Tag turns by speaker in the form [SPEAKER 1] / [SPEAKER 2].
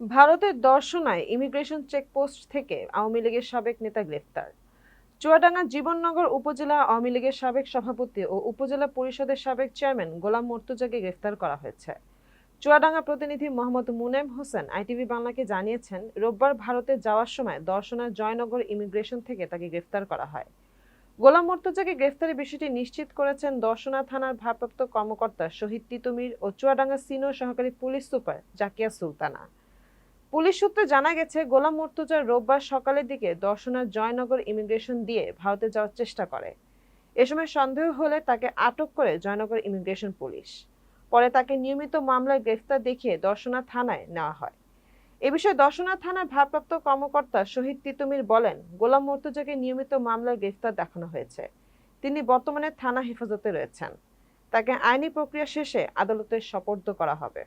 [SPEAKER 1] ভারতের দর্শনায় immigration checkpost থেকে আওয়ামী লীগের সাবেক নেতা গ্রেফতার। চুয়াডাঙ্গা জীবননগর উপজেলা আওয়ামী লীগের সাবেক সভাপতি ও উপজেলা পরিষদের সাবেক চেয়ারম্যান গোলাম মর্তুজাকে গ্রেফতার করা হয়েছে। চুয়াডাঙ্গা প্রতিনিধি মোহাম্মদ মুনেম হোসেন আইটিভি বাংলাকে জানিয়েছেন, রোববার ভারতে যাওয়ার সময় দর্শনার জয়নগর ইমিগ্রেশন থেকে তাকে গ্রেফতার করা হয়। গোলাম মর্তুজাকে গ্রেফতারের বিষয়টি নিশ্চিত করেছেন দর্শনা থানার ভারপ্রাপ্ত কর্মকর্তা শহীদ তিতুমির ও চুয়াডাঙ্গা সিনিয়র সহকারী police super Zakia Sultana. Police সূত্রে জানা গেছে, গোলাম মর্তুজা রোববার সকালের দিকে দর্শনার জয়নগর ইমিগ্রেশন দিয়ে ভারতে যাওয়ার চেষ্টা করে। এ সময় সন্দেহ হলে তাকে আটক করে জয়নগর ইমিগ্রেশন পুলিশ। পরে তাকে নিয়মিত মামলায় গ্রেফতার দেখিয়ে দর্শনা থানায় নেওয়া হয়। এ বিষয়ে দর্শনা থানার ভারপ্রাপ্ত কর্মকর্তা শহীদ তিতুমির বলেন, গোলাম মর্তুজাকে নিয়মিত মামলায় গ্রেফতার দেখানো হয়েছে। তিনি বর্তমানে থানা হেফাজতে রয়েছেন। তাকে আইনি প্রক্রিয়া শেষে আদালতে সোপর্দ করা হবে।